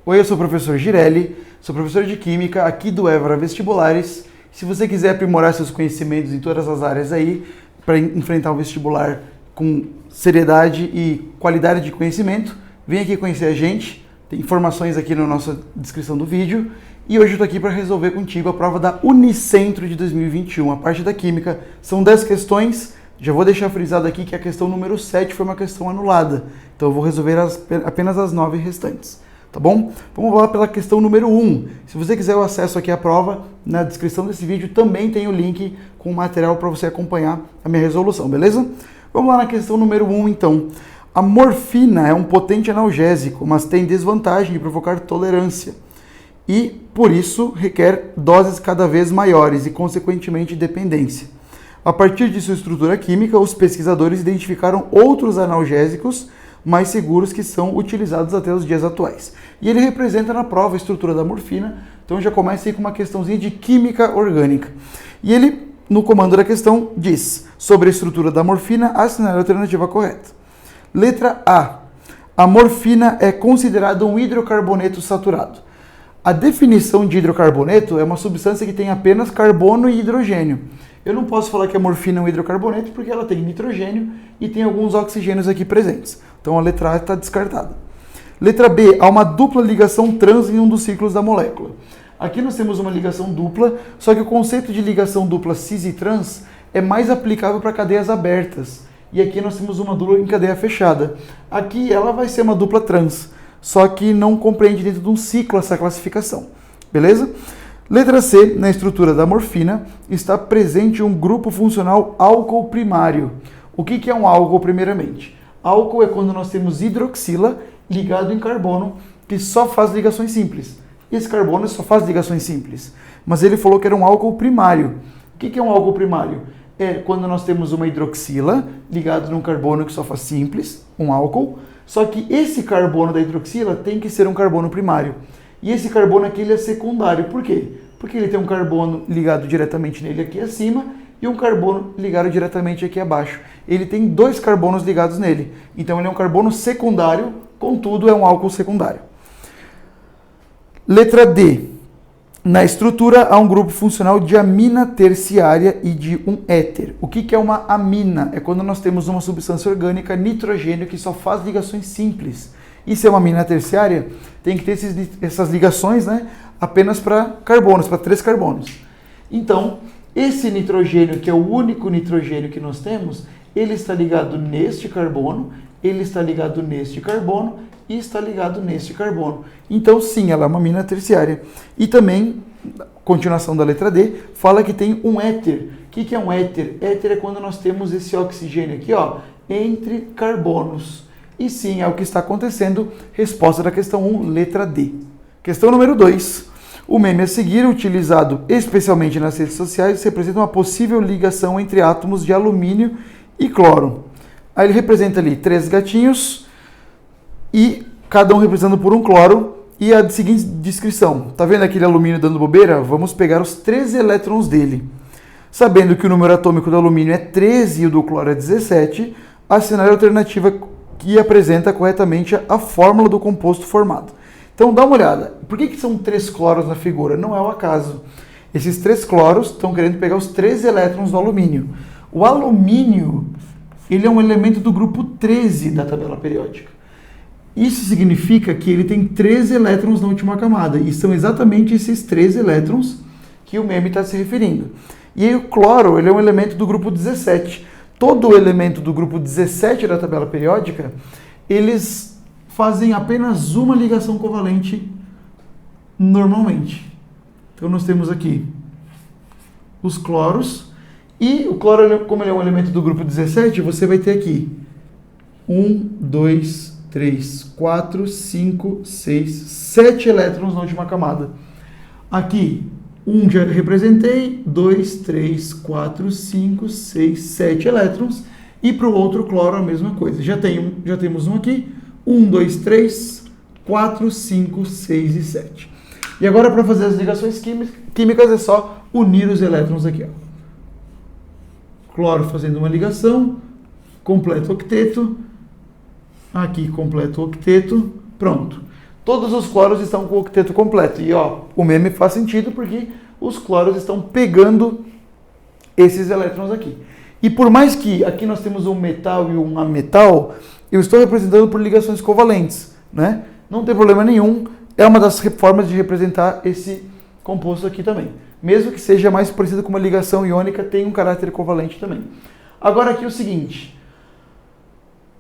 Oi, eu sou o professor Girelli, sou professor de Química aqui do Évora Vestibulares. Se você quiser aprimorar seus conhecimentos em todas as áreas aí, para enfrentar um vestibular com seriedade e qualidade de conhecimento, vem aqui conhecer a gente, tem informações aqui na nossa descrição do vídeo. E hoje eu estou aqui para resolver contigo a prova da Unicentro de 2021, a parte da Química. São 10 questões, já vou deixar frisado aqui que a questão número 7 foi uma questão anulada, então eu vou resolver apenas as 9 restantes. Tá bom? Vamos lá pela questão número 1. Se você quiser o acesso aqui à prova, na descrição desse vídeo também tem o link com o material para você acompanhar a minha resolução, beleza? Vamos lá na questão número 1, então. A morfina é um potente analgésico, mas tem desvantagem de provocar tolerância. E, por isso, requer doses cada vez maiores e, consequentemente, dependência. A partir de sua estrutura química, os pesquisadores identificaram outros analgésicos mais seguros que são utilizados até os dias atuais. E ele representa na prova a estrutura da morfina, então já começa aí com uma questãozinha de química orgânica. E ele, no comando da questão, diz sobre a estrutura da morfina, assinale a alternativa correta. Letra A. A morfina é considerada um hidrocarboneto saturado. A definição de hidrocarboneto é uma substância que tem apenas carbono e hidrogênio. Eu não posso falar que a morfina é um hidrocarboneto porque ela tem nitrogênio e tem alguns oxigênios aqui presentes. Então a letra A está descartada. Letra B. Há uma dupla ligação trans em um dos ciclos da molécula. Aqui nós temos uma ligação dupla, só que o conceito de ligação dupla cis e trans é mais aplicável para cadeias abertas. E aqui nós temos uma dupla em cadeia fechada. Aqui ela vai ser uma dupla trans, só que não compreende dentro de um ciclo essa classificação. Beleza? Letra C. Na estrutura da morfina está presente um grupo funcional álcool primário. O que é um álcool primeiramente? Álcool é quando nós temos hidroxila ligado em carbono, que só faz ligações simples. Esse carbono só faz ligações simples. Mas ele falou que era um álcool primário. O que é um álcool primário? É quando nós temos uma hidroxila ligado num carbono que só faz simples, um álcool, só que esse carbono da hidroxila tem que ser um carbono primário. E esse carbono aqui ele é secundário. Por quê? Porque ele tem um carbono ligado diretamente nele aqui acima e um carbono ligado diretamente aqui abaixo. Ele tem dois carbonos ligados nele. Então ele é um carbono secundário, contudo é um álcool secundário. Letra D. Na estrutura há um grupo funcional de amina terciária e de um éter. O que é uma amina? É quando nós temos uma substância orgânica, nitrogênio, que só faz ligações simples. E se é uma amina terciária, tem que ter essas ligações, né, apenas para carbonos, para 3 carbonos. Então, esse nitrogênio, que é o único nitrogênio que nós temos, ele está ligado neste carbono, ele está ligado neste carbono e está ligado neste carbono. Então, sim, ela é uma amina terciária. E também, continuação da letra D, fala que tem um éter. O que é um éter? Éter é quando nós temos esse oxigênio aqui, ó, entre carbonos. E sim, é o que está acontecendo. Resposta da questão 1, letra D. Questão número 2. O meme a seguir, utilizado especialmente nas redes sociais, representa uma possível ligação entre átomos de alumínio e cloro. Aí ele representa ali 3 gatinhos e cada um representado por um cloro e a seguinte descrição. Tá vendo aquele alumínio dando bobeira? Vamos pegar os 13 elétrons dele. Sabendo que o número atômico do alumínio é 13 e o do cloro é 17, assinale a alternativa que apresenta corretamente a fórmula do composto formado. Então dá uma olhada. Por que são 3 cloros na figura? Não é o acaso. Esses 3 cloros estão querendo pegar os 13 elétrons do alumínio. O alumínio, ele é um elemento do grupo 13 da tabela periódica. Isso significa que ele tem 13 elétrons na última camada. E são exatamente esses 13 elétrons que o meme está se referindo. E aí o cloro, ele é um elemento do grupo 17. Todo elemento do grupo 17 da tabela periódica, eles fazem apenas uma ligação covalente normalmente. Então nós temos aqui os cloros. E o cloro, como ele é um elemento do grupo 17, você vai ter aqui 1, 2, 3, 4, 5, 6, 7 elétrons na última camada. Aqui, 1 já representei, 2, 3, 4, 5, 6, 7 elétrons. E para o outro cloro a mesma coisa. Já temos um aqui, 1, 2, 3, 4, 5, 6 e 7. E agora para fazer as ligações químicas é só unir os elétrons aqui, ó. Cloro fazendo uma ligação, completo octeto, aqui completo octeto, pronto. todos os cloros estão com o octeto completo. E ó, o meme faz sentido porque os cloros estão pegando esses elétrons aqui. E por mais que aqui nós temos um metal e um ametal, eu estou representando por ligações covalentes, né? Não tem problema nenhum, é uma das formas de representar esse composto aqui também. Mesmo que seja mais parecido com uma ligação iônica, tem um caráter covalente também. Agora aqui é o seguinte,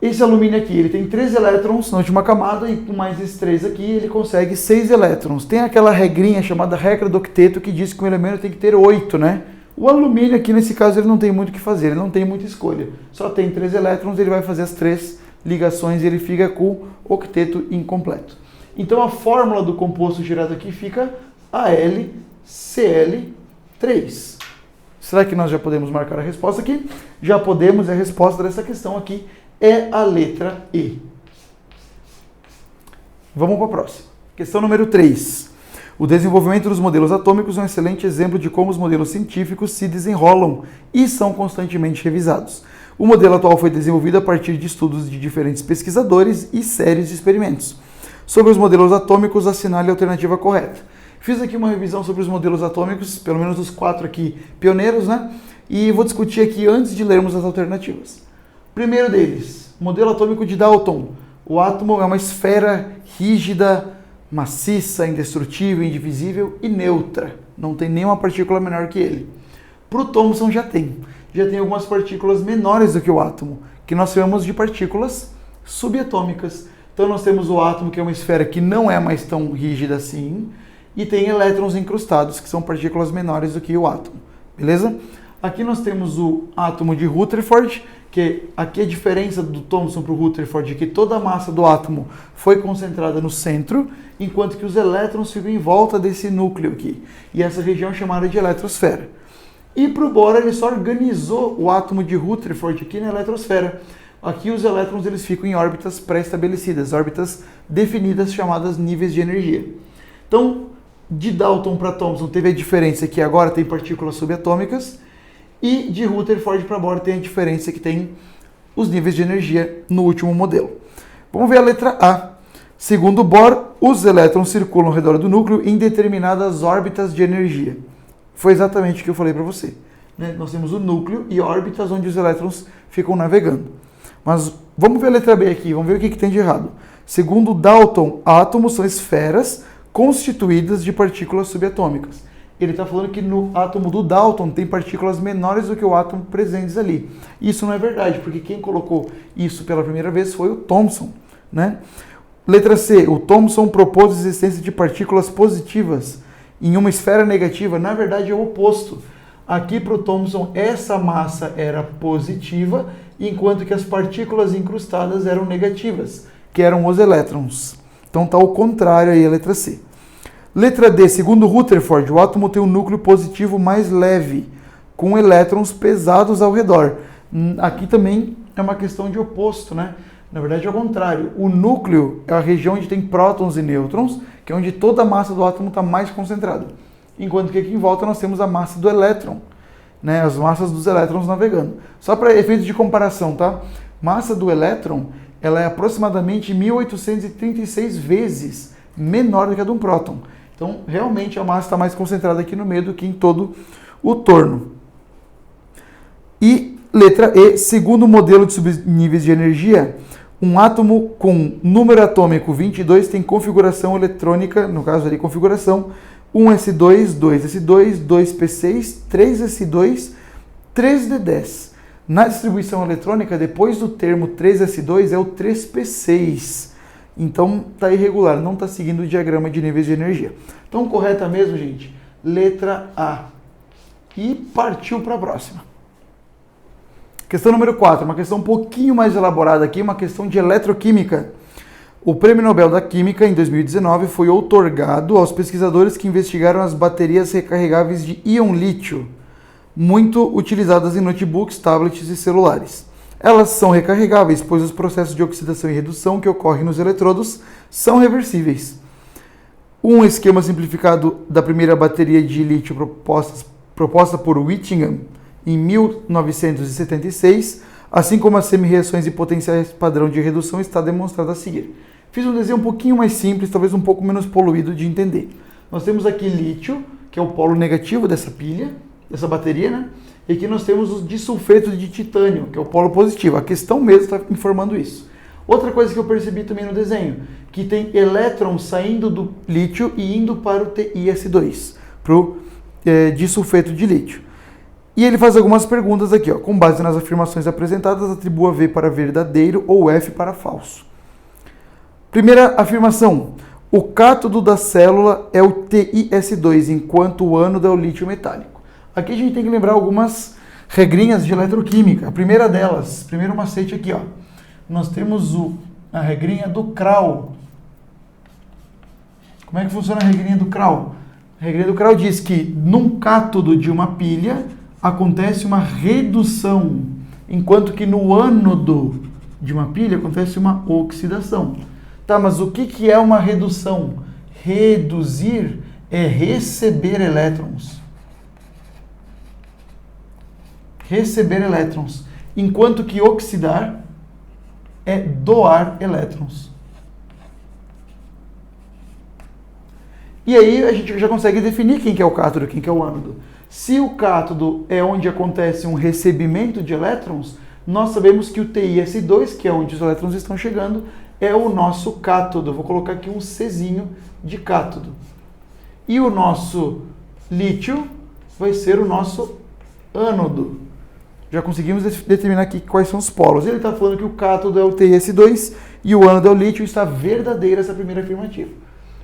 esse alumínio aqui, ele tem 3 elétrons na última camada e com mais esses 3 aqui ele consegue 6 elétrons. Tem aquela regrinha chamada regra do octeto que diz que um elemento tem que ter 8, né? O alumínio aqui nesse caso ele não tem muito o que fazer, ele não tem muita escolha. Só tem 3 elétrons, ele vai fazer as 3 ligações e ele fica com o octeto incompleto. Então a fórmula do composto gerado aqui fica AlCl3. Será que nós já podemos marcar a resposta aqui? Já podemos, e a resposta dessa questão aqui é a letra E. Vamos para a próxima. Questão número 3. O desenvolvimento dos modelos atômicos é um excelente exemplo de como os modelos científicos se desenrolam e são constantemente revisados. O modelo atual foi desenvolvido a partir de estudos de diferentes pesquisadores e séries de experimentos. Sobre os modelos atômicos, assinale a alternativa correta. Fiz aqui uma revisão sobre os modelos atômicos, pelo menos os 4 aqui pioneiros, né? E vou discutir aqui antes de lermos as alternativas. Primeiro deles, modelo atômico de Dalton. O átomo é uma esfera rígida, maciça, indestrutível, indivisível e neutra. Não tem nenhuma partícula menor que ele. Para o Thomson já tem algumas partículas menores do que o átomo, que nós chamamos de partículas subatômicas. Então nós temos o átomo, que é uma esfera que não é mais tão rígida assim, e tem elétrons incrustados, que são partículas menores do que o átomo. Beleza? Aqui nós temos o átomo de Rutherford, que aqui a diferença do Thomson para o Rutherford é que toda a massa do átomo foi concentrada no centro, enquanto que os elétrons ficam em volta desse núcleo aqui. E essa região é chamada de eletrosfera. E para o Bohr, ele só organizou o átomo de Rutherford aqui na eletrosfera. Aqui os elétrons eles ficam em órbitas pré-estabelecidas, órbitas definidas chamadas níveis de energia. Então, de Dalton para Thomson teve a diferença que agora tem partículas subatômicas, e de Rutherford para Bohr tem a diferença que tem os níveis de energia no último modelo. Vamos ver a letra A. Segundo Bohr, os elétrons circulam ao redor do núcleo em determinadas órbitas de energia. Foi exatamente o que eu falei para você, né? Nós temos o núcleo e órbitas onde os elétrons ficam navegando. Mas vamos ver a letra B aqui, vamos ver o que tem de errado. Segundo Dalton, átomos são esferas constituídas de partículas subatômicas. Ele está falando que no átomo do Dalton tem partículas menores do que o átomo presentes ali. Isso não é verdade, porque quem colocou isso pela primeira vez foi o Thomson, né? Letra C. O Thomson propôs a existência de partículas positivas em uma esfera negativa. Na verdade é o oposto. Aqui para o Thomson essa massa era positiva, enquanto que as partículas incrustadas eram negativas, que eram os elétrons. Então está ao contrário aí a letra C. Letra D, segundo Rutherford, o átomo tem um núcleo positivo mais leve, com elétrons pesados ao redor. Aqui também é uma questão de oposto, né? Na verdade é o contrário. O núcleo é a região onde tem prótons e nêutrons, que é onde toda a massa do átomo está mais concentrada. Enquanto que aqui em volta nós temos a massa do elétron, né? As massas dos elétrons navegando. Só para efeitos de comparação, tá? Massa do elétron, ela é aproximadamente 1836 vezes menor do que a de um próton. Então, realmente, a massa está mais concentrada aqui no meio do que em todo o torno. E letra E, segundo o modelo de subníveis de energia, um átomo com número atômico 22 tem configuração eletrônica, no caso ali, configuração 1s2, 2s2, 2p6, 3s2, 3d10. Na distribuição eletrônica, depois do termo 3s2 é o 3p6. Então, está irregular, não está seguindo o diagrama de níveis de energia. Então, correta mesmo, gente? Letra A. E partiu para a próxima. Questão número 4, uma questão um pouquinho mais elaborada aqui, uma questão de eletroquímica. O Prêmio Nobel da Química, em 2019, foi outorgado aos pesquisadores que investigaram as baterias recarregáveis de íon lítio, muito utilizadas em notebooks, tablets e celulares. Elas são recarregáveis, pois os processos de oxidação e redução que ocorrem nos eletrodos são reversíveis. Um esquema simplificado da primeira bateria de lítio proposta por Whittingham em 1976, assim como as semi-reações e potenciais padrão de redução, está demonstrado a seguir. Fiz um desenho um pouquinho mais simples, talvez um pouco menos poluído de entender. Nós temos aqui lítio, que é o polo negativo dessa pilha, dessa bateria, né? E aqui nós temos o disulfeto de titânio, que é o polo positivo. A questão mesmo está informando isso. Outra coisa que eu percebi também no desenho, que tem elétrons saindo do lítio e indo para o TiS2, para o disulfeto de lítio. E ele faz algumas perguntas aqui, ó. Com base nas afirmações apresentadas, atribua V para verdadeiro ou F para falso. Primeira afirmação. O cátodo da célula é o TiS2, enquanto o ânodo é o lítio metálico. Aqui a gente tem que lembrar algumas regrinhas de eletroquímica. A primeira delas, primeiro macete aqui, ó. Nós temos a regrinha do Kral. Como é que funciona a regrinha do Kral? A regrinha do Kral diz que num cátodo de uma pilha acontece uma redução, enquanto que no ânodo de uma pilha acontece uma oxidação. Tá, mas o que é uma redução? Reduzir é receber elétrons. Receber elétrons. Enquanto que oxidar é doar elétrons. E aí a gente já consegue definir quem que é o cátodo e quem que é o ânodo. Se o cátodo é onde acontece um recebimento de elétrons, nós sabemos que o TiS2, que é onde os elétrons estão chegando, é o nosso cátodo. Vou colocar aqui um Czinho de cátodo. E o nosso lítio vai ser o nosso ânodo. Já conseguimos determinar aqui quais são os polos. Ele está falando que o cátodo é o TiS2 e o ânodo é o lítio. Está verdadeira essa primeira afirmativa.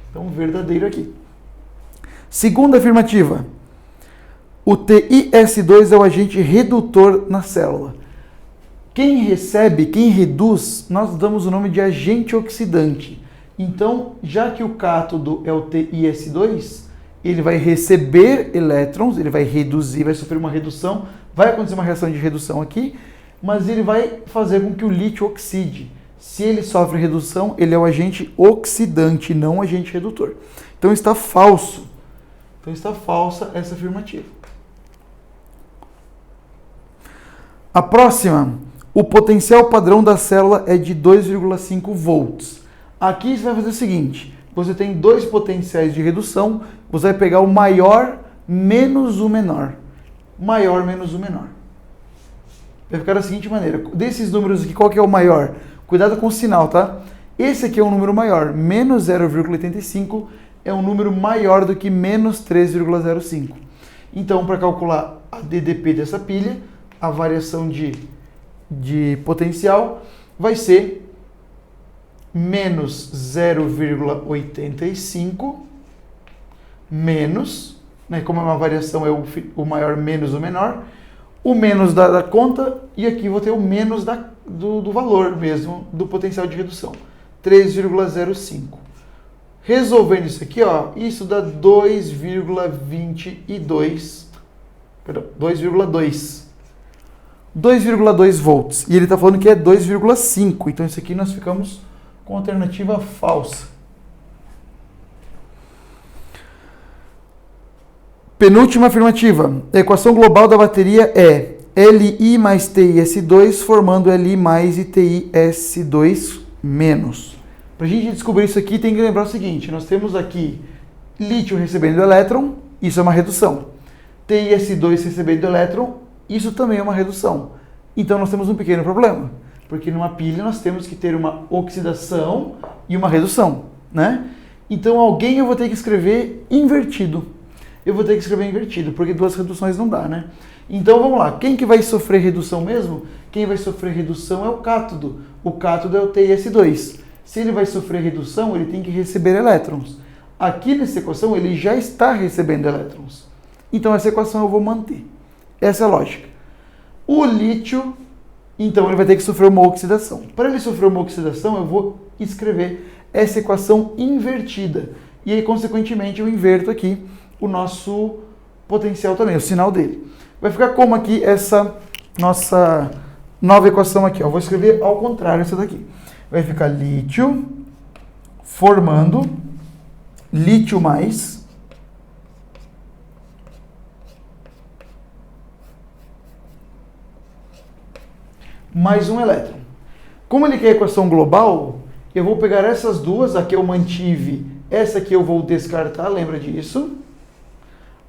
Então, verdadeiro aqui. Segunda afirmativa. O TiS2 é o agente redutor na célula. Quem recebe, quem reduz, nós damos o nome de agente oxidante. Então, já que o cátodo é o TiS2, ele vai receber elétrons, ele vai reduzir, vai sofrer uma redução, vai acontecer uma reação de redução aqui, mas ele vai fazer com que o lítio oxide. Se ele sofre redução, ele é o agente oxidante, não o agente redutor. Então está falso. Então está falsa essa afirmativa. A próxima, o potencial padrão da célula é de 2,5 volts. Aqui você vai fazer o seguinte, você tem dois potenciais de redução, você vai pegar o maior menos o menor. Maior menos o menor. Vai ficar da seguinte maneira, desses números aqui, qual que é o maior? Cuidado com o sinal, tá? Esse aqui é um número maior, menos 0,85 é um número maior do que menos 3,05. Então, para calcular a DDP dessa pilha, a variação de potencial vai ser menos 0,85 menos, né, como é uma variação é o maior menos o menor, o menos da conta, e aqui vou ter o menos do valor mesmo, do potencial de redução, 3,05. Resolvendo isso aqui, ó, isso dá 2,22, perdão, 2,2 volts. E ele está falando que é 2,5, então isso aqui nós ficamos com alternativa falsa. Penúltima afirmativa. A equação global da bateria é Li mais TiS2 formando Li mais e TiS2 menos. Para a gente descobrir isso aqui, tem que lembrar o seguinte. Nós temos aqui lítio recebendo elétron, isso é uma redução. TiS2 recebendo elétron, isso também é uma redução. Então nós temos um pequeno problema. Porque numa pilha nós temos que ter uma oxidação e uma redução, né? Então alguém eu vou ter que escrever invertido. Eu vou ter que escrever invertido, porque duas reduções não dá, né? Então vamos lá, quem que vai sofrer redução mesmo? Quem vai sofrer redução é o cátodo. O cátodo é o TiS2. Se ele vai sofrer redução, ele tem que receber elétrons. Aqui nessa equação ele já está recebendo elétrons. Então essa equação eu vou manter. Essa é a lógica. O lítio, então ele vai ter que sofrer uma oxidação. Para ele sofrer uma oxidação, eu vou escrever essa equação invertida. E aí, consequentemente, eu inverto aqui o nosso potencial também, o sinal dele. Vai ficar como aqui essa nossa nova equação aqui. Ó. Eu vou escrever ao contrário essa daqui. Vai ficar lítio formando lítio mais um elétron. Como ele quer a equação global, Eu vou pegar essas duas, aqui eu mantive, essa aqui eu vou descartar, lembra disso?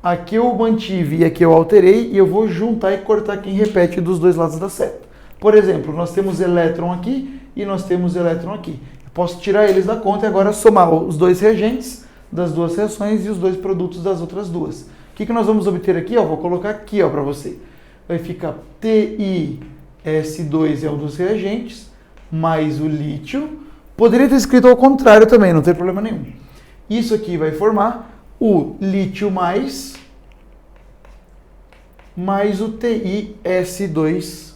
Aqui eu mantive e aqui eu alterei e eu vou juntar e cortar quem repete dos dois lados da seta. Por exemplo, nós temos elétron aqui e nós temos elétron aqui. Eu posso tirar eles da conta e agora somar os dois reagentes das duas reações e os dois produtos das outras duas. O que nós vamos obter aqui? Vou colocar aqui para você. Vai ficar TiS2 é um dos reagentes, mais o lítio. Poderia ter escrito ao contrário também, não tem problema nenhum. Isso aqui vai formar o lítio mais o TiS2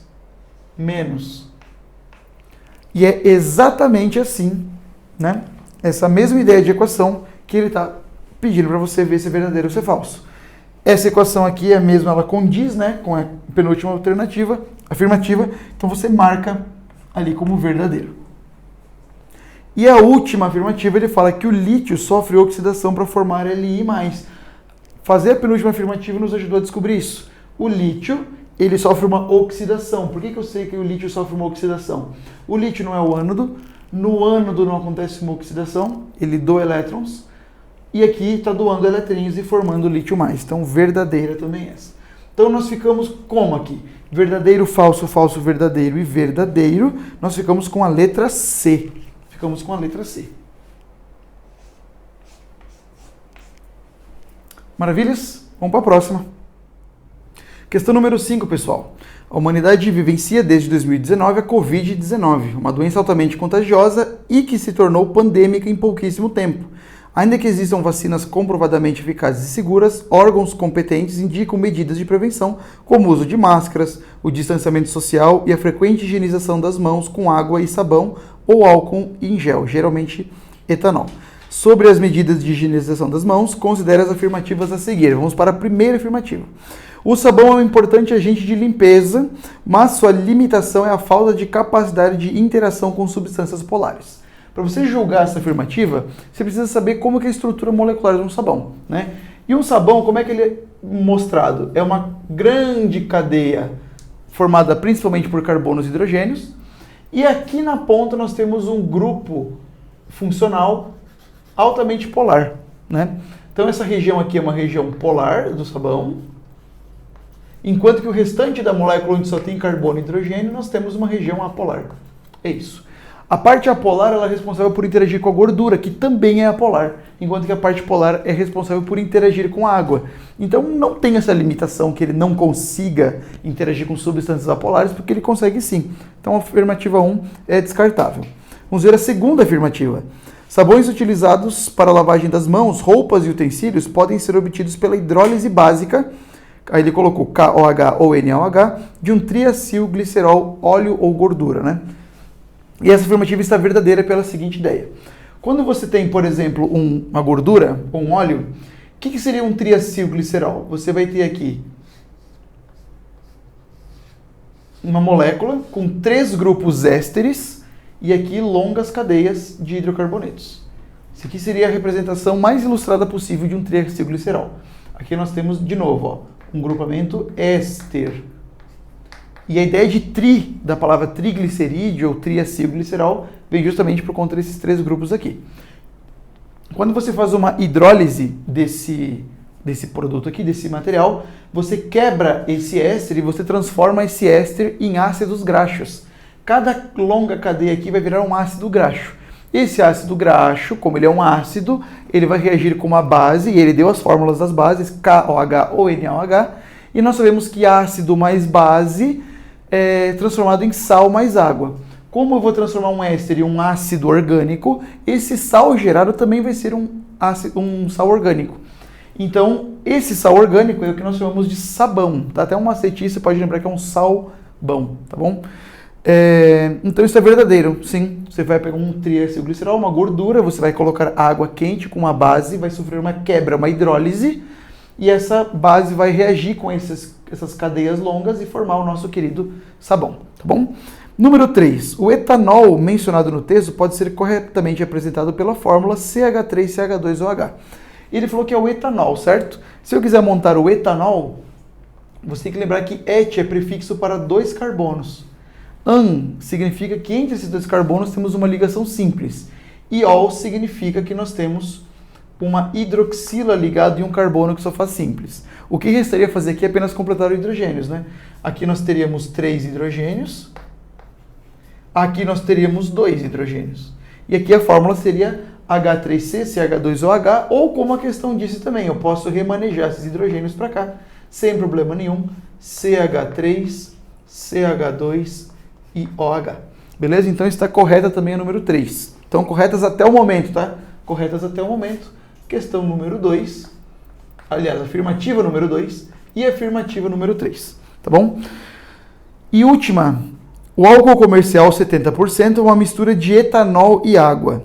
menos. E é exatamente assim, né? Essa mesma ideia de equação que ele está pedindo para você ver se é verdadeiro ou se é falso. Essa equação aqui é a mesma, ela condiz, né, com a penúltima alternativa, afirmativa, então você marca ali como verdadeiro. E a última afirmativa, ele fala que o lítio sofre oxidação para formar Li+. Fazer a penúltima afirmativa nos ajudou a descobrir isso. O lítio, ele sofre uma oxidação. Por que eu sei que o lítio sofre uma oxidação? O lítio não é o ânodo, no ânodo não acontece uma oxidação, ele doa elétrons, e aqui está doando eletrinhos e formando lítio+. Então, verdadeira também é essa. Então, nós ficamos como aqui? Verdadeiro, falso, falso, verdadeiro e verdadeiro. Nós ficamos com a letra C. Ficamos com a letra C. Maravilhas? Vamos para a próxima. Questão número 5, pessoal. A humanidade vivencia desde 2019 a Covid-19, uma doença altamente contagiosa e que se tornou pandêmica em pouquíssimo tempo. Ainda que existam vacinas comprovadamente eficazes e seguras, órgãos competentes indicam medidas de prevenção, como o uso de máscaras, o distanciamento social e a frequente higienização das mãos com água e sabão ou álcool em gel, geralmente etanol. Sobre as medidas de higienização das mãos, considere as afirmativas a seguir. Vamos para a primeira afirmativa. O sabão é um importante agente de limpeza, mas sua limitação é a falta de capacidade de interação com substâncias polares. Para você julgar essa afirmativa, você precisa saber como que é a estrutura molecular de um sabão, né? E um sabão, como é que ele é mostrado? É uma grande cadeia formada principalmente por carbonos e hidrogênios, e aqui na ponta nós temos um grupo funcional altamente polar, né? Então essa região aqui é uma região polar do sabão, enquanto que o restante da molécula onde só tem carbono e hidrogênio, nós temos uma região apolar. É isso. A parte apolar ela é responsável por interagir com a gordura, que também é apolar, enquanto que a parte polar é responsável por interagir com a água. Então não tem essa limitação que ele não consiga interagir com substâncias apolares, porque ele consegue sim. Então a afirmativa 1 é descartável. Vamos ver a segunda afirmativa. Sabões utilizados para lavagem das mãos, roupas e utensílios podem ser obtidos pela hidrólise básica, aí ele colocou KOH ou NaOH, de um triacilglicerol, óleo ou gordura, né? E essa afirmativa está verdadeira pela seguinte ideia. Quando você tem, por exemplo, uma gordura ou um óleo, o que seria um triacilglicerol? Você vai ter aqui uma molécula com 3 grupos ésteres e aqui longas cadeias de hidrocarbonetos. Isso aqui seria a representação mais ilustrada possível de um triacilglicerol. Aqui nós temos, de novo, um grupamento éster. E a ideia de tri, da palavra triglicerídeo ou triacilglicerol, vem justamente por conta desses 3 grupos aqui. Quando você faz uma hidrólise desse produto aqui, desse material, você quebra esse éster e você transforma esse éster em ácidos graxos. Cada longa cadeia aqui vai virar um ácido graxo. Esse ácido graxo, como ele é um ácido, ele vai reagir com uma base, e ele deu as fórmulas das bases, KOH ou NaOH, e nós sabemos que ácido mais base é transformado em sal mais água. Como eu vou transformar um éster em um ácido orgânico, esse sal gerado também vai ser um sal orgânico. Então, esse sal orgânico é o que nós chamamos de sabão. Tá? Até um macete, você pode lembrar que é um salbão, tá bom? Então isso é verdadeiro, sim. Você vai pegar um triacilglicerol, uma gordura, você vai colocar água quente com uma base, vai sofrer uma quebra, uma hidrólise, e essa base vai reagir com essas cadeias longas e formar o nosso querido sabão, tá bom? Número 3. O etanol mencionado no texto pode ser corretamente apresentado pela fórmula CH3CH2OH. Ele falou que é o etanol, certo? Se eu quiser montar o etanol, você tem que lembrar que et é prefixo para 2 carbonos. An significa que entre esses dois carbonos temos uma ligação simples. E ol significa que nós temos uma hidroxila ligada em um carbono que só faz simples. O que restaria fazer aqui é apenas completar os hidrogênios, né? Aqui nós teríamos 3 hidrogênios, aqui nós teríamos 2 hidrogênios. E aqui a fórmula seria H3C, CH2OH, ou como a questão disse também, eu posso remanejar esses hidrogênios para cá, sem problema nenhum, CH3, CH2 e OH. Beleza? Então está correta também a número 3. Então, corretas até o momento, tá? Corretas até o momento. Questão número 2. Aliás, afirmativa número 2 e afirmativa número 3. Tá bom? E última. O álcool comercial 70% é uma mistura de etanol e água.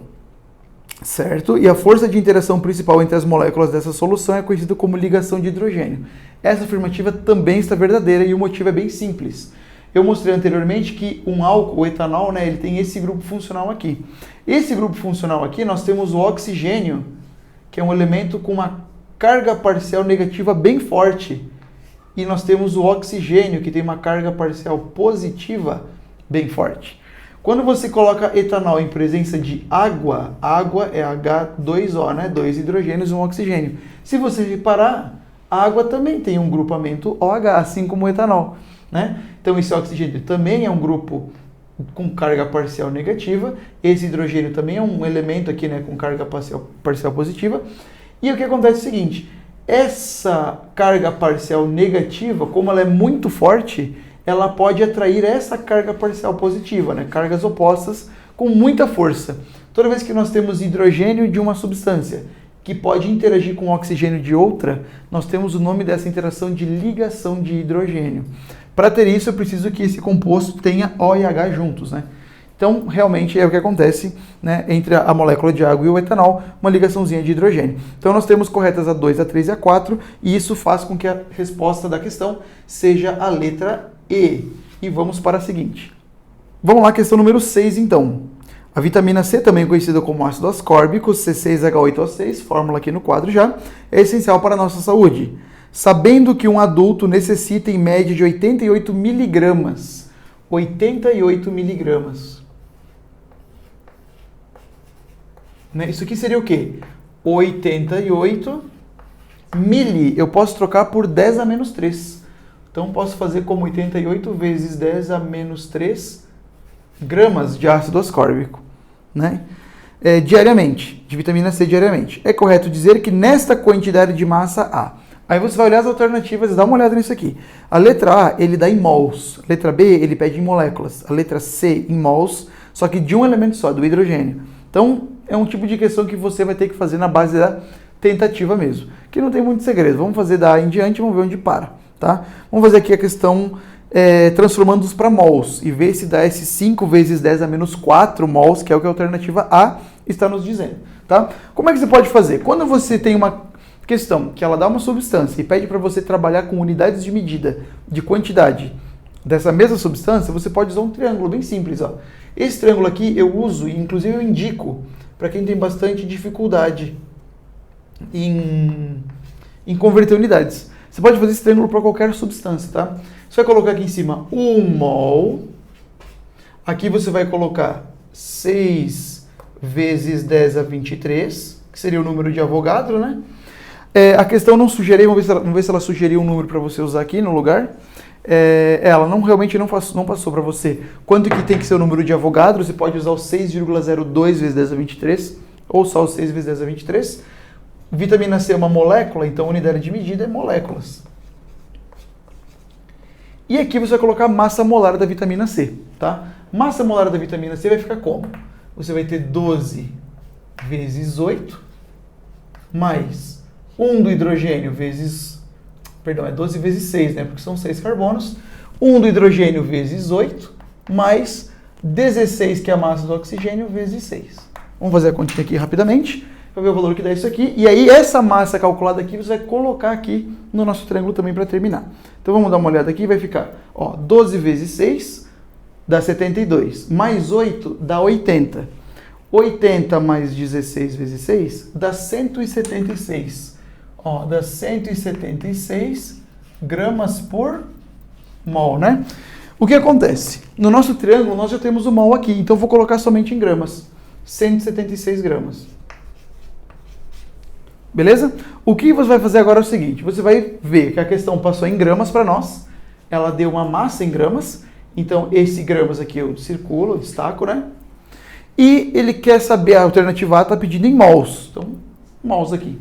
Certo? E a força de interação principal entre as moléculas dessa solução é conhecida como ligação de hidrogênio. Essa afirmativa também está verdadeira e o motivo é bem simples. Eu mostrei anteriormente que um álcool, o etanol, né, ele tem esse grupo funcional aqui. Esse grupo funcional aqui, nós temos o oxigênio, que é um elemento com uma carga parcial negativa bem forte. E nós temos o oxigênio, que tem uma carga parcial positiva bem forte. Quando você coloca etanol em presença de água, água é H2O, né? 2 hidrogênios e um oxigênio. Se você reparar, a água também tem um grupamento OH, assim como o etanol, né? Então esse oxigênio também é um grupo com carga parcial negativa, esse hidrogênio também é um elemento aqui, né, com carga parcial positiva. E o que acontece é o seguinte, essa carga parcial negativa, como ela é muito forte, ela pode atrair essa carga parcial positiva, né? Cargas opostas com muita força. Toda vez que nós temos hidrogênio de uma substância que pode interagir com oxigênio de outra, nós temos o nome dessa interação de ligação de hidrogênio. Para ter isso, eu preciso que esse composto tenha O e H juntos, né? Então, realmente é o que acontece, né, entre a molécula de água e o etanol, uma ligaçãozinha de hidrogênio. Então, nós temos corretas a 2, a 3 e a 4, e isso faz com que a resposta da questão seja a letra E. E vamos para a seguinte. Vamos lá, questão número 6, então. A vitamina C, também conhecida como ácido ascórbico, C6H8O6, fórmula aqui no quadro já, é essencial para a nossa saúde. Sabendo que um adulto necessita em média de 88 miligramas. 88 miligramas. Né? Isso aqui seria o quê? 88 mili. Eu posso trocar por 10 a menos 3. Então, posso fazer como 88 vezes 10 a menos 3 gramas de ácido ascórbico. Né? Diariamente, de vitamina C diariamente. É correto dizer que nesta quantidade de massa A. Aí você vai olhar as alternativas e dá uma olhada nisso aqui. A letra A, ele dá em mols. A letra B, ele pede em moléculas. A letra C, em mols, só que de um elemento só, do hidrogênio. Então, é um tipo de questão que você vai ter que fazer na base da tentativa mesmo. Que não tem muito segredo. Vamos fazer da A em diante e vamos ver onde para. Tá? Vamos fazer aqui a questão transformando-os para mols e ver se dá esse 5 vezes 10 a menos 4 mols, que é o que a alternativa A está nos dizendo. Tá? Como é que você pode fazer? Quando você tem uma questão que ela dá uma substância e pede para você trabalhar com unidades de medida de quantidade dessa mesma substância, você pode usar um triângulo bem simples. Ó. Esse triângulo aqui eu uso e inclusive eu indico para quem tem bastante dificuldade em converter unidades. Você pode fazer esse triângulo para qualquer substância, tá? Você vai colocar aqui em cima 1 mol. Aqui você vai colocar 6 vezes 10 a 23, que seria o número de Avogadro, né? A questão não sugeriu, vamos ver se ela sugeriu um número para você usar aqui no lugar. Ela realmente não passou para você quanto que tem que ser o número de Avogadro. Você pode usar o 6,02 vezes 10 a 23, ou só o 6 vezes 10 a 23. Vitamina C é uma molécula, então a unidade de medida é moléculas. E aqui você vai colocar a massa molar da vitamina C, tá? Massa molar da vitamina C vai ficar como? Você vai ter 12 vezes 8, mais 1 do hidrogênio vezes... Perdão, é 12 vezes 6, né? Porque são 6 carbonos. 1 do hidrogênio vezes 8, mais 16, que é a massa do oxigênio, vezes 6. Vamos fazer a continha aqui rapidamente, para ver o valor que dá isso aqui. E aí, essa massa calculada aqui, você vai colocar aqui no nosso triângulo também para terminar. Então, vamos dar uma olhada aqui. Vai ficar, ó, 12 vezes 6 dá 72. Mais 8 dá 80. 80 mais 16 vezes 6 dá 176. Ó, dá 176 gramas por mol, né? O que acontece? No nosso triângulo, nós já temos o mol aqui, então eu vou colocar somente em gramas. 176 gramas. Beleza? O que você vai fazer agora é o seguinte, você vai ver que a questão passou em gramas para nós, ela deu uma massa em gramas, então esse gramas aqui eu circulo, eu destaco, né? E ele quer saber, a alternativa A está pedindo em mols, então mols aqui.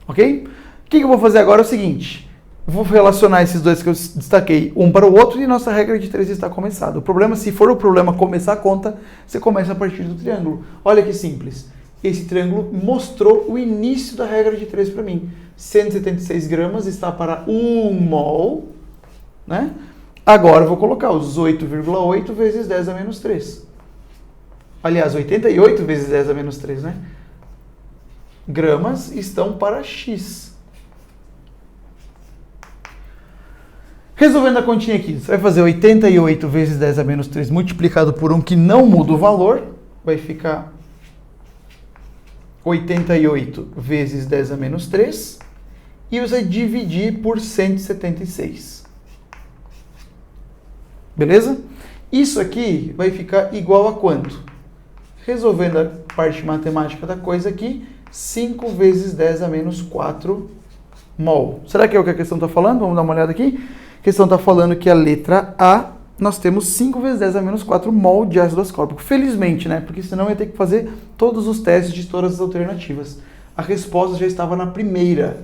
Ok? O que eu vou fazer agora é o seguinte, vou relacionar esses dois que eu destaquei, um para o outro, e nossa regra de 3 está começada. O problema, se for o problema começar a conta, você começa a partir do triângulo. Olha que simples. Esse triângulo mostrou o início da regra de 3 para mim. 176 gramas está para 1 mol, né? Agora eu vou colocar os 8,8 vezes 10 a menos 3. Aliás, 88 vezes 10 a menos 3, né? Gramas estão para X. Resolvendo a continha aqui, você vai fazer 88 vezes 10 a menos 3 multiplicado por 1 que não muda o valor, vai ficar 88 vezes 10 a menos 3, e você vai dividir por 176. Beleza? Isso aqui vai ficar igual a quanto? Resolvendo a parte matemática da coisa aqui, 5 vezes 10 a menos 4 mol. Será que é o que a questão está falando? Vamos dar uma olhada aqui. A questão está falando que a letra A, nós temos 5 vezes 10 a menos 4 mol de ácido ascórbico. Felizmente, né? Porque senão eu ia ter que fazer todos os testes de todas as alternativas. A resposta já estava na primeira.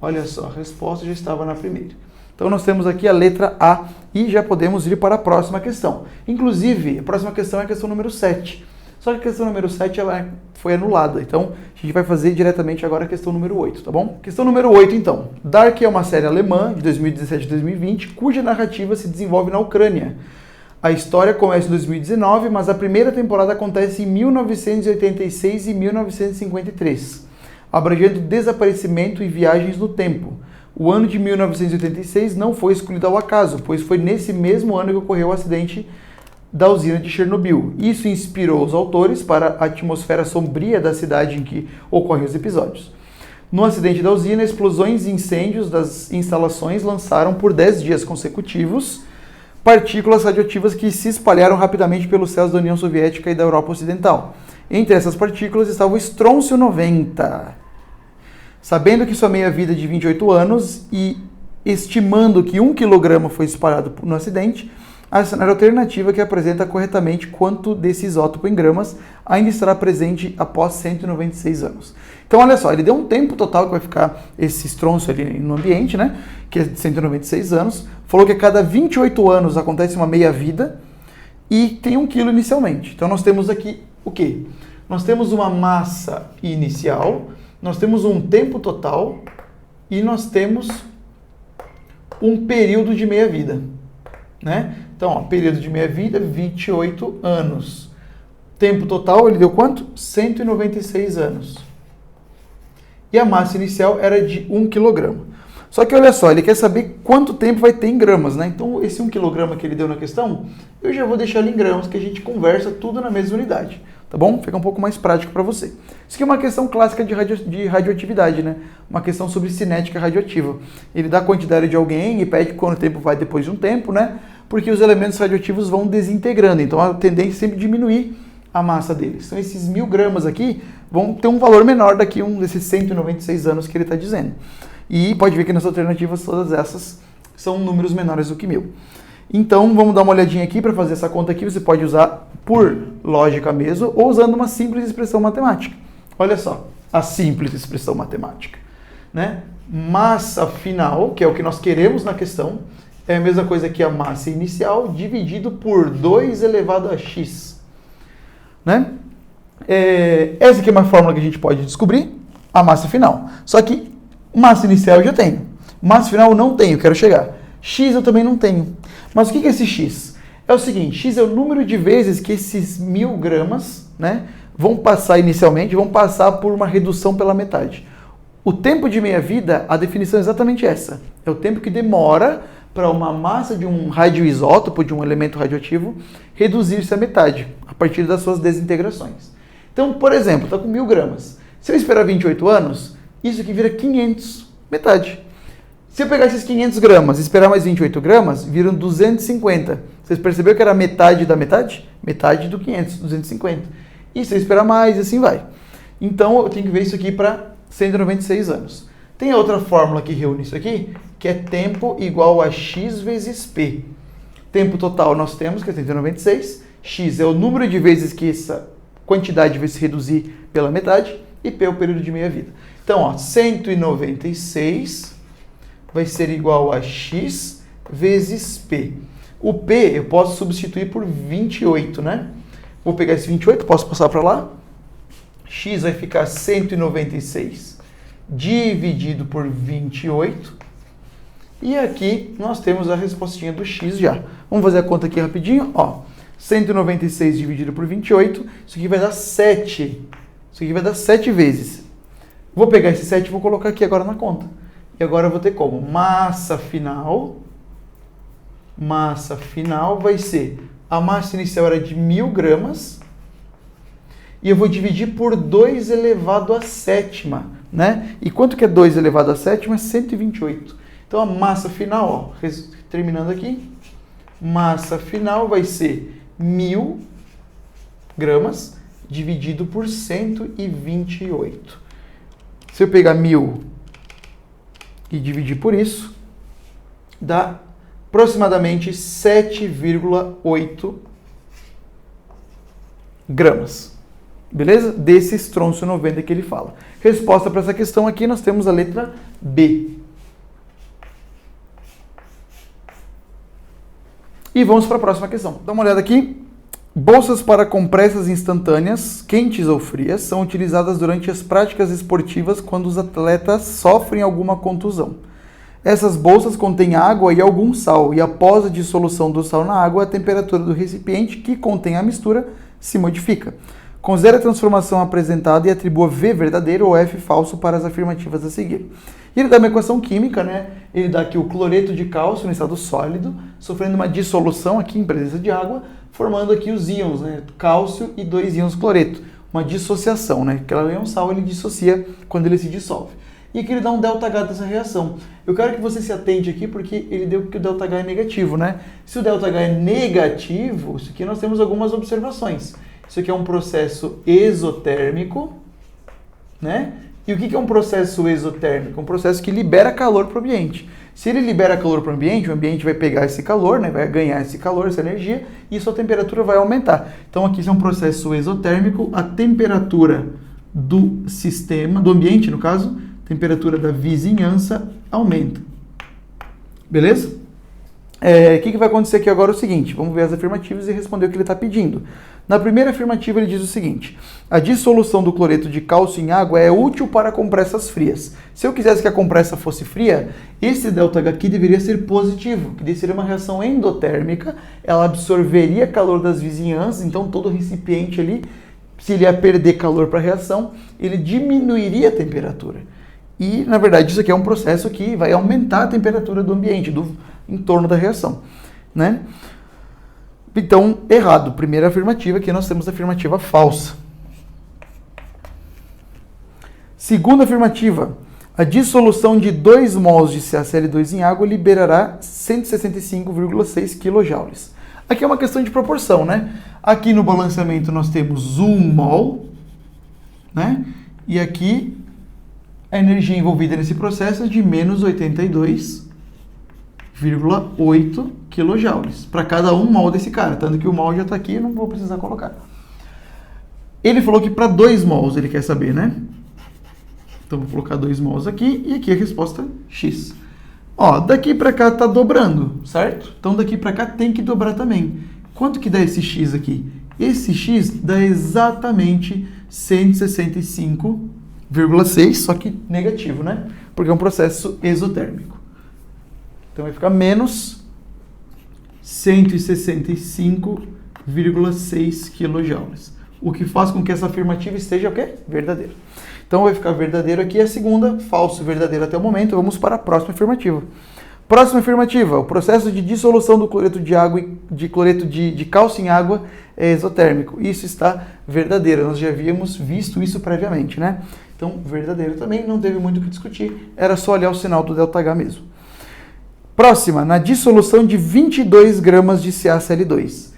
Olha só, a resposta já estava na primeira. Então nós temos aqui a letra A e já podemos ir para a próxima questão. Inclusive, a próxima questão é a questão número 7. Só que a questão número 7 ela foi anulada. Então a gente vai fazer diretamente agora a questão número 8, tá bom? Questão número 8, então. Dark é uma série alemã de 2017 a 2020, cuja narrativa se desenvolve na Ucrânia. A história começa em 2019, mas a primeira temporada acontece em 1986 e 1953, abrangendo desaparecimento e viagens no tempo. O ano de 1986 não foi escolhido ao acaso, pois foi nesse mesmo ano que ocorreu o acidente da usina de Chernobyl. Isso inspirou os autores para a atmosfera sombria da cidade em que ocorrem os episódios. No acidente da usina, explosões e incêndios das instalações lançaram por 10 dias consecutivos partículas radioativas que se espalharam rapidamente pelos céus da União Soviética e da Europa Ocidental. Entre essas partículas estava o estrôncio 90. Sabendo que sua meia-vida é de 28 anos e estimando que 1 kg foi espalhado no acidente, a cenário alternativa que apresenta corretamente quanto desse isótopo em gramas ainda estará presente após 196 anos. Então, olha só, ele deu um tempo total que vai ficar esse estrôncio ali no ambiente, né? Que é de 196 anos. Falou que a cada 28 anos acontece uma meia-vida e tem 1 kg inicialmente. Então, nós temos aqui o quê? Nós temos uma massa inicial, nós temos um tempo total e nós temos um período de meia-vida, né? Então, ó, período de meia-vida, 28 anos. Tempo total, ele deu quanto? 196 anos. E a massa inicial era de 1 kg. Só que olha só, ele quer saber quanto tempo vai ter em gramas, né? Então, esse 1 kg que ele deu na questão, eu já vou deixar ele em gramas, que a gente conversa tudo na mesma unidade. Tá bom? Fica um pouco mais prático para você. Isso aqui é uma questão clássica de radioatividade, né? Uma questão sobre cinética radioativa. Ele dá a quantidade de alguém e pede quanto tempo vai depois de um tempo, né? Porque os elementos radioativos vão desintegrando. Então a tendência é sempre diminuir a massa deles. Então esses 1000 gramas aqui vão ter um valor menor daqui desses 196 anos que ele está dizendo. E pode ver que nas alternativas todas essas são números menores do que 1000. Então, vamos dar uma olhadinha aqui para fazer essa conta aqui. Você pode usar por lógica mesmo ou usando uma simples expressão matemática. Olha só, a simples expressão matemática, né? Massa final, que é o que nós queremos na questão, é a mesma coisa que a massa inicial dividido por 2 elevado a x, né? Essa aqui é uma fórmula que a gente pode descobrir, a massa final. Só que massa inicial eu já tenho, massa final eu não tenho, quero chegar. X eu também não tenho. Mas o que é esse X? É o seguinte, X é o número de vezes que esses 1000 gramas, né, vão passar inicialmente, vão passar por uma redução pela metade. O tempo de meia-vida, a definição é exatamente essa. É o tempo que demora para uma massa de um radioisótopo, de um elemento radioativo, reduzir-se à metade, a partir das suas desintegrações. Então, por exemplo, está com 1000 gramas. Se eu esperar 28 anos, isso aqui vira 500, metade. Se eu pegar esses 500 gramas e esperar mais 28 gramas, viram 250. Vocês perceberam que era metade da metade? Metade do 500, 250. E se eu esperar mais, e assim vai. Então, eu tenho que ver isso aqui para 196 anos. Tem outra fórmula que reúne isso aqui, que é tempo igual a x vezes p. Tempo total nós temos, que é 196. X é o número de vezes que essa quantidade vai se reduzir pela metade. E p é o período de meia-vida. Então, ó, 196 vai ser igual a x vezes p. O p eu posso substituir por 28, né? Vou pegar esse 28, posso passar para lá. X vai ficar 196 dividido por 28. E aqui nós temos a respostinha do x já. Vamos fazer a conta aqui rapidinho. Ó, 196 dividido por 28, isso aqui vai dar 7. Isso aqui vai dar 7 vezes. Vou pegar esse 7 e vou colocar aqui agora na conta. E agora eu vou ter como? Massa final vai ser, a massa inicial era de 1000 gramas, e eu vou dividir por 2 elevado à sétima, né? E quanto que é 2 elevado à sétima? 128. Então a massa final, ó, terminando aqui, massa final vai ser 1000 gramas dividido por 128. Se eu pegar 1000 e dividir por isso, dá aproximadamente 7,8 gramas. Beleza? Desse estrôncio 90 que ele fala. Resposta para essa questão aqui, nós temos a letra B. E vamos para a próxima questão. Dá uma olhada aqui. Bolsas para compressas instantâneas, quentes ou frias, são utilizadas durante as práticas esportivas quando os atletas sofrem alguma contusão. Essas bolsas contêm água e algum sal, e após a dissolução do sal na água, a temperatura do recipiente que contém a mistura se modifica. Considere a transformação apresentada e atribua V verdadeiro ou F falso para as afirmativas a seguir. E ele dá uma equação química, né? Ele dá aqui o cloreto de cálcio no estado sólido, sofrendo uma dissolução aqui em presença de água, formando aqui os íons, né? Cálcio e 2 íons cloreto. Uma dissociação, né? Que ela é um sal, ele dissocia quando ele se dissolve. E aqui ele dá um ΔH dessa reação. Eu quero que você se atente aqui porque ele deu que o ΔH é negativo, né? Se o ΔH é negativo, isso aqui nós temos algumas observações. Isso aqui é um processo exotérmico, né? E o que é um processo exotérmico? Um processo que libera calor para o ambiente. Se ele libera calor para o ambiente vai pegar esse calor, né? Vai ganhar esse calor, essa energia, e sua temperatura vai aumentar. Então aqui isso é um processo exotérmico, a temperatura do sistema, do ambiente no caso, temperatura da vizinhança aumenta. Beleza? O que vai acontecer aqui agora é o seguinte, vamos ver as afirmativas e responder o que ele está pedindo. Na primeira afirmativa ele diz o seguinte: a dissolução do cloreto de cálcio em água é útil para compressas frias. Se eu quisesse que a compressa fosse fria, esse ΔH aqui deveria ser positivo, que seria uma reação endotérmica, ela absorveria calor das vizinhanças, então todo o recipiente ali, se ele ia perder calor para a reação, ele diminuiria a temperatura. E, na verdade, isso aqui é um processo que vai aumentar a temperatura do ambiente, do entorno da reação, né? Então, errado. Primeira afirmativa, aqui nós temos a afirmativa falsa. Segunda afirmativa, a dissolução de 2 mols de CaCl2 em água liberará 165,6 kJ. Aqui é uma questão de proporção, né? Aqui no balanceamento nós temos 1 mol, né? E aqui a energia envolvida nesse processo é de menos 82,8 kJ para cada 1 mol desse cara, tanto que o mol já está aqui, não vou precisar colocar. Ele falou que para 2 mols ele quer saber, né? Então vou colocar 2 mols aqui e aqui a resposta X. Ó, daqui para cá está dobrando, certo? Então daqui para cá tem que dobrar também. Quanto que dá esse X aqui? Esse X dá exatamente 165,6, só que negativo, né? Porque é um processo exotérmico. Então vai ficar menos 165,6 kJ. O que faz com que essa afirmativa esteja o quê? Verdadeira. Então vai ficar verdadeiro aqui a segunda, falso, verdadeiro até o momento. Vamos para a próxima afirmativa. Próxima afirmativa, o processo de dissolução do cloreto de água de cloreto de cálcio em água é exotérmico. Isso está verdadeiro. Nós já havíamos visto isso previamente, né? Então, verdadeiro também, não teve muito o que discutir. Era só olhar o sinal do ΔH mesmo. Próxima, na dissolução de 22 gramas de CaCl2.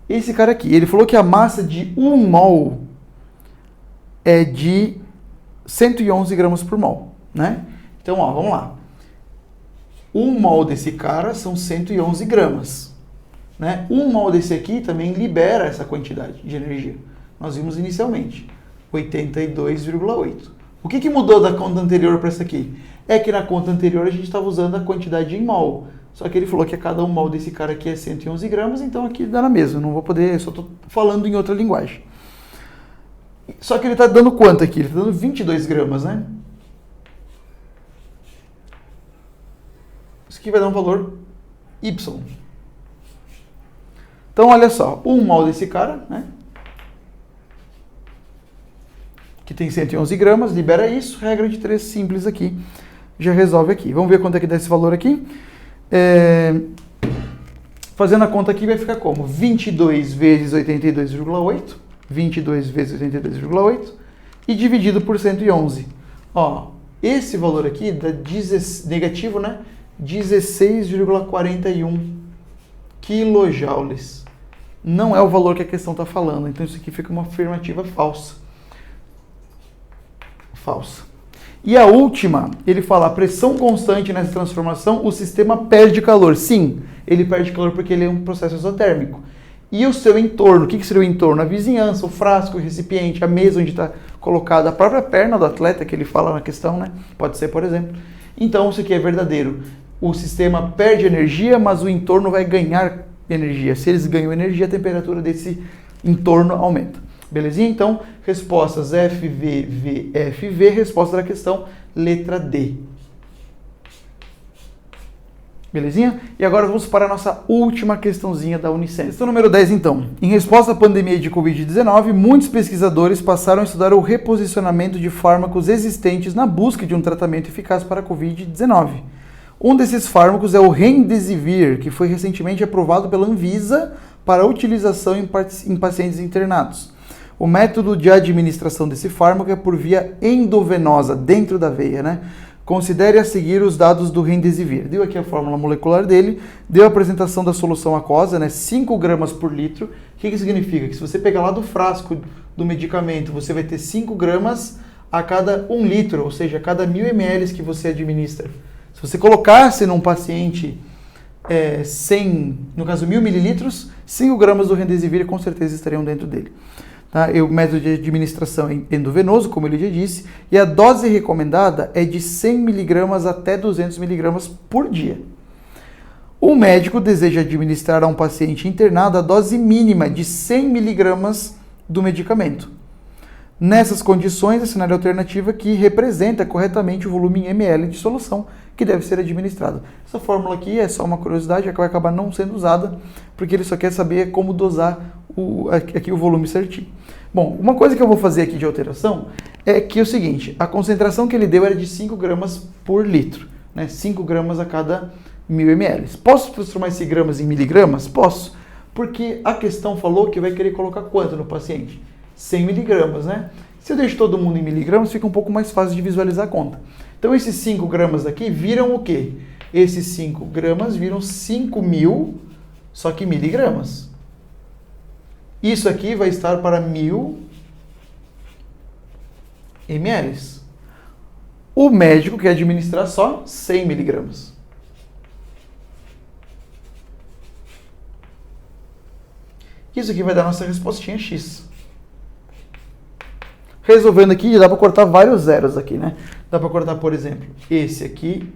Esse cara aqui, ele falou que a massa de 1 mol é de 111 gramas por mol, né? Então, ó, vamos lá. 1 mol desse cara são 111 gramas, né? 1 mol desse aqui também libera essa quantidade de energia. Nós vimos inicialmente, 82,8. O que mudou da conta anterior para essa aqui? É que na conta anterior a gente estava usando a quantidade em mol. Só que ele falou que a cada 1 mol desse cara aqui é 111 gramas, então aqui dá na mesma. Não vou poder, eu só estou falando em outra linguagem. Só que ele está dando quanto aqui? Ele está dando 22 gramas, né? Isso aqui vai dar um valor Y. Então, olha só. 1 mol desse cara, né? Que tem 111 gramas, libera isso. Regra de 3 simples aqui. Já resolve aqui. Vamos ver quanto é que dá esse valor aqui. Fazendo a conta aqui vai ficar como? 22 vezes 82,8. 22 vezes 82,8. E dividido por 111. Ó, esse valor aqui dá negativo, né? 16,41 quilojoules. Não é o valor que a questão está falando. Então isso aqui fica uma afirmativa falsa. Falsa. E a última, ele fala, a pressão constante nessa transformação, o sistema perde calor. Sim, ele perde calor porque ele é um processo exotérmico. E o seu entorno, o que seria o entorno? A vizinhança, o frasco, o recipiente, a mesa onde está colocada, a própria perna do atleta que ele fala na questão, né? Pode ser, por exemplo. Então, isso aqui é verdadeiro. O sistema perde energia, mas o entorno vai ganhar energia. Se eles ganham energia, a temperatura desse entorno aumenta. Belezinha? Então, respostas F, V, V, F, V. Resposta da questão, letra D. Belezinha? E agora vamos para a nossa última questãozinha da Unicentro. Questão número 10, então. Em resposta à pandemia de Covid-19, muitos pesquisadores passaram a estudar o reposicionamento de fármacos existentes na busca de um tratamento eficaz para a Covid-19. Um desses fármacos é o Remdesivir, que foi recentemente aprovado pela Anvisa para utilização em pacientes internados. O método de administração desse fármaco é por via endovenosa, dentro da veia, né? Considere a seguir os dados do Remdesivir. Deu aqui a fórmula molecular dele, deu a apresentação da solução aquosa, né? 5 gramas por litro. O que significa? Que se você pegar lá do frasco do medicamento, você vai ter 5 gramas a cada 1 litro, ou seja, a cada 1000 ml que você administra. Se você colocasse num paciente 100, no caso 1000 mililitros, 5 gramas do Remdesivir com certeza estariam dentro dele. Tá? O método de administração é endovenoso, como ele já disse, e a dose recomendada é de 100 mg até 200 mg por dia. O médico deseja administrar a um paciente internado a dose mínima de 100 mg do medicamento. Nessas condições, assinale a alternativa que representa corretamente o volume em ml de solução que deve ser administrado. Essa fórmula aqui é só uma curiosidade, que vai acabar não sendo usada, porque ele só quer saber como dosar aqui o volume certinho. Bom, uma coisa que eu vou fazer aqui de alteração é que é o seguinte, a concentração que ele deu era de 5 gramas por litro, né? 5 gramas a cada 1000 ml. Posso transformar esse gramas em miligramas? Posso, porque a questão falou que vai querer colocar quanto no paciente? 100 miligramas, né? Se eu deixo todo mundo em miligramas, fica um pouco mais fácil de visualizar a conta. Então, esses 5 gramas aqui viram o quê? Esses 5 gramas viram 5.000, só que miligramas. Isso aqui vai estar para 1000 ml. O médico quer administrar só 100 miligramas. Isso aqui vai dar nossa respostinha X. Resolvendo aqui, dá para cortar vários zeros aqui, né? Dá para cortar, por exemplo, esse aqui,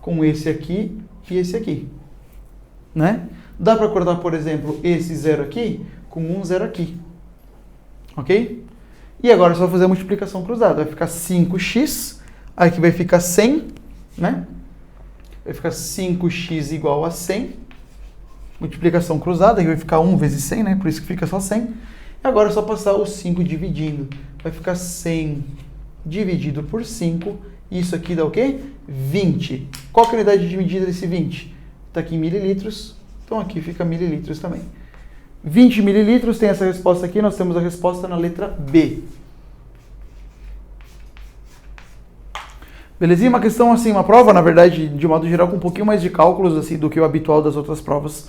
com esse aqui e esse aqui, né? Dá para cortar, por exemplo, esse zero aqui com um zero aqui, ok? E agora só fazer a multiplicação cruzada. Vai ficar 5x, aqui vai ficar 100, né? Vai ficar 5x igual a 100. Multiplicação cruzada, aqui vai ficar 1 vezes 100, né? Por isso que fica só 100. E agora é só passar o 5 dividindo. Vai ficar 100 dividido por 5. Isso aqui dá o quê? 20. Qual que é a unidade de medida desse 20? Está aqui em mililitros. Então aqui fica mililitros também. 20 mililitros tem essa resposta aqui. Nós temos a resposta na letra B. Belezinha? Uma questão assim, uma prova, na verdade, de modo geral, com um pouquinho mais de cálculos assim do que o habitual das outras provas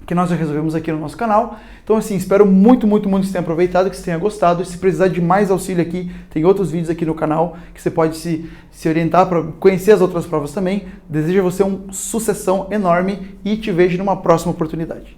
que nós já resolvemos aqui no nosso canal. Então assim, espero muito que você tenha aproveitado, que você tenha gostado. E se precisar de mais auxílio aqui, tem outros vídeos aqui no canal que você pode se orientar para conhecer as outras provas também. Desejo a você uma sucessão enorme e te vejo numa próxima oportunidade.